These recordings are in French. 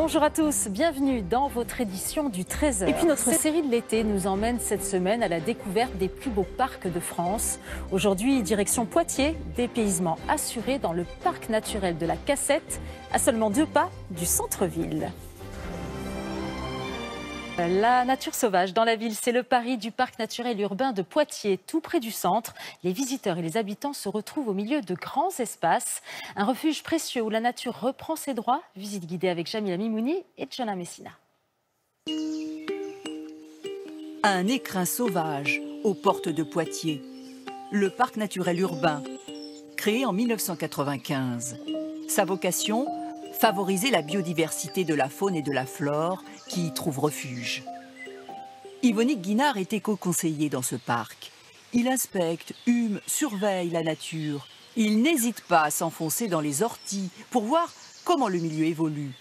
Bonjour à tous, bienvenue dans votre édition du 13h. Et puis notre série de l'été nous emmène cette semaine à la découverte des plus beaux parcs de France. Aujourd'hui, direction Poitiers, dépaysement assuré dans le parc naturel de la Cassette, à seulement 2 pas du centre-ville. La nature sauvage dans la ville, c'est le pari du parc naturel urbain de Poitiers, tout près du centre. Les visiteurs et les habitants se retrouvent au milieu de grands espaces. Un refuge précieux où la nature reprend ses droits. Visite guidée avec Jamila Mimouni et Gianna Messina. Un écrin sauvage aux portes de Poitiers. Le parc naturel urbain, créé en 1995. Sa vocation, favoriser la biodiversité de la faune et de la flore qui y trouvent refuge. Yvonique Guinard est éco-conseiller dans ce parc. Il inspecte, hume, surveille la nature. Il n'hésite pas à s'enfoncer dans les orties pour voir comment le milieu évolue.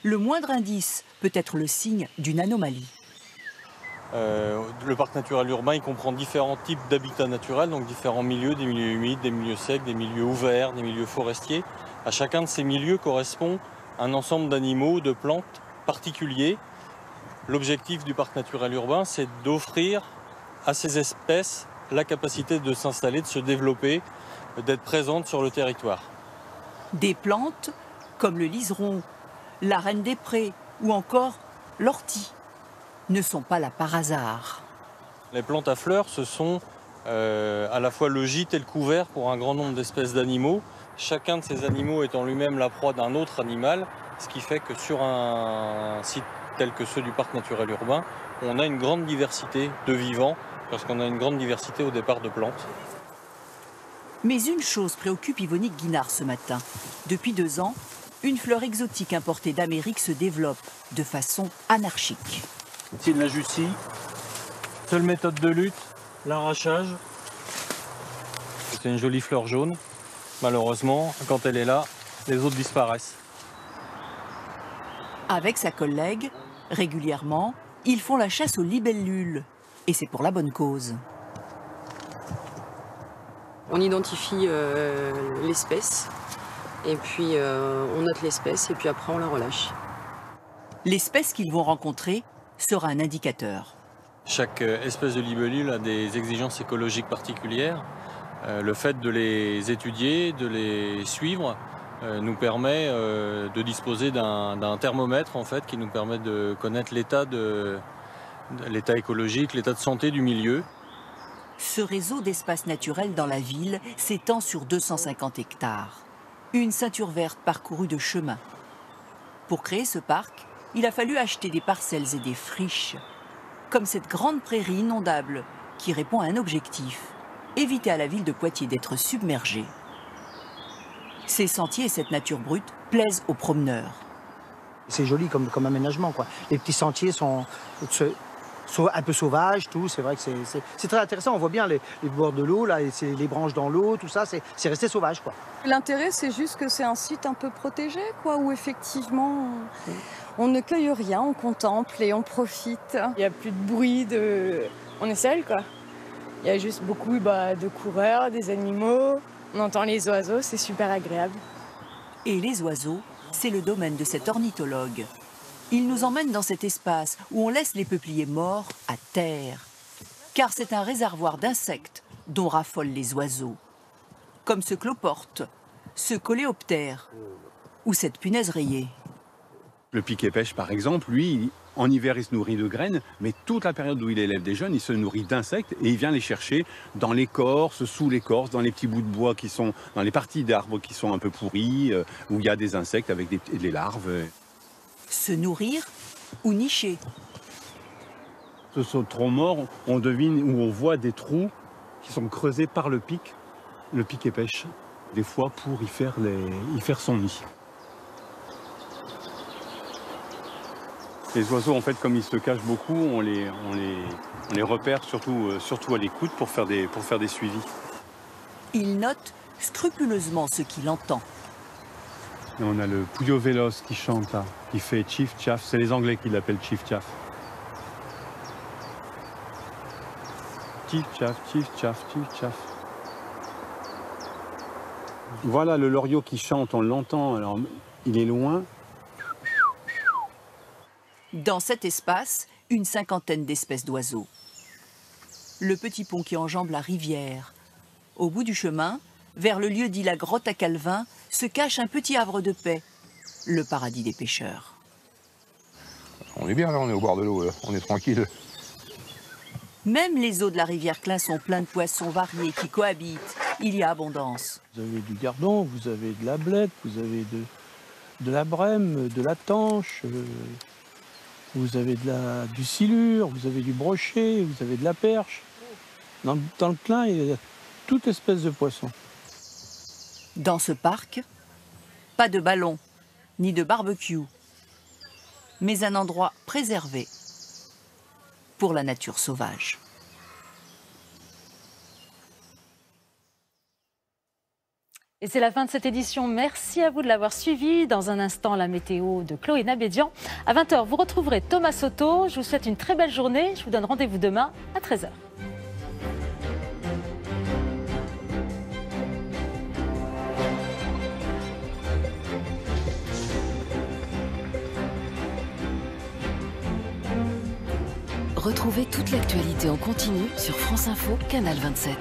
Le moindre indice peut être le signe d'une anomalie. Le parc naturel urbain, il comprend différents types d'habitats naturels, donc différents milieux, des milieux humides, des milieux secs, des milieux ouverts, des milieux forestiers. À chacun de ces milieux correspond un ensemble d'animaux, de plantes particuliers. L'objectif du parc naturel urbain, c'est d'offrir à ces espèces la capacité de s'installer, de se développer, d'être présentes sur le territoire. Des plantes comme le liseron, la reine des prés ou encore l'ortie ne sont pas là par hasard. Les plantes à fleurs, ce sont à la fois le gîte et le couvert pour un grand nombre d'espèces d'animaux. Chacun de ces animaux étant lui-même la proie d'un autre animal, ce qui fait que sur un site tel que ceux du parc naturel urbain, on a une grande diversité de vivants, parce qu'on a une grande diversité au départ de plantes. Mais une chose préoccupe Yvonique Guinard ce matin. Depuis 2 ans, une fleur exotique importée d'Amérique se développe de façon anarchique. Ici de la jussie, seule méthode de lutte, l'arrachage. C'est une jolie fleur jaune. Malheureusement, quand elle est là, les autres disparaissent. Avec sa collègue, régulièrement, ils font la chasse aux libellules. Et c'est pour la bonne cause. On identifie l'espèce, et puis on note l'espèce, et puis après on la relâche. L'espèce qu'ils vont rencontrer sera un indicateur. Chaque espèce de libellule a des exigences écologiques particulières. Le fait de les étudier, de les suivre, nous permet de disposer d'un thermomètre en fait, qui nous permet de connaître l'état écologique, l'état de santé du milieu. Ce réseau d'espaces naturels dans la ville s'étend sur 250 hectares. Une ceinture verte parcourue de chemins. Pour créer ce parc, il a fallu acheter des parcelles et des friches, comme cette grande prairie inondable qui répond à un objectif, éviter à la ville de Poitiers d'être submergée. Ces sentiers et cette nature brute plaisent aux promeneurs. C'est joli comme aménagement, quoi. Les petits sentiers sont un peu sauvages, tout. C'est vrai que c'est très intéressant. On voit bien les bords de l'eau, là, et les branches dans l'eau, tout ça. C'est resté sauvage, quoi. L'intérêt, c'est juste que c'est un site un peu protégé, quoi, où effectivement on ne cueille rien, on contemple et on profite. Il n'y a plus de bruit, on est seul, quoi. Il y a juste beaucoup de coureurs, des animaux. On entend les oiseaux, c'est super agréable. Et les oiseaux, c'est le domaine de cet ornithologue. Il nous emmène dans cet espace où on laisse les peupliers morts à terre. Car c'est un réservoir d'insectes dont raffolent les oiseaux. Comme ce cloporte, ce coléoptère ou cette punaise rayée. Le piquet-pêche, par exemple, lui, en hiver, il se nourrit de graines, mais toute la période où il élève des jeunes, il se nourrit d'insectes et il vient les chercher dans l'écorce, sous l'écorce, dans les petits bouts de bois qui sont, dans les parties d'arbres qui sont un peu pourries, où il y a des insectes avec des larves. Se nourrir ou nicher. Ce sauterons morts, on devine où on voit des trous qui sont creusés par le piquet-pêche, des fois pour y faire son nid. Les oiseaux, en fait, comme ils se cachent beaucoup, on les repère surtout à l'écoute pour faire des suivis. Il note scrupuleusement ce qu'il entend. Et on a le Puyo Veloz qui chante là, qui fait Chief Chaff. C'est les Anglais qui l'appellent Chief Chaff. Chief Chaff, Chief Chaff, Chief Chaff. Voilà le loriot qui chante, on l'entend. Alors, il est loin. Dans cet espace, une cinquantaine d'espèces d'oiseaux. Le petit pont qui enjambe la rivière. Au bout du chemin, vers le lieu dit la grotte à Calvin, se cache un petit havre de paix, le paradis des pêcheurs. On est bien là, on est au bord de l'eau, on est tranquille. Même les eaux de la rivière Clin sont pleins de poissons variés qui cohabitent. Il y a abondance. Vous avez du gardon, vous avez de la blette, vous avez de la brème, de la tanche, vous avez du silure, vous avez du brochet, vous avez de la perche. Dans le Clin, il y a toute espèce de poisson. Dans ce parc, pas de ballon, ni de barbecue, mais un endroit préservé pour la nature sauvage. Et c'est la fin de cette édition. Merci à vous de l'avoir suivi. Dans un instant, la météo de Chloé Nabédian. À 20h, vous retrouverez Thomas Soto. Je vous souhaite une très belle journée. Je vous donne rendez-vous demain à 13h. Retrouvez toute l'actualité en continu sur France Info, Canal 27.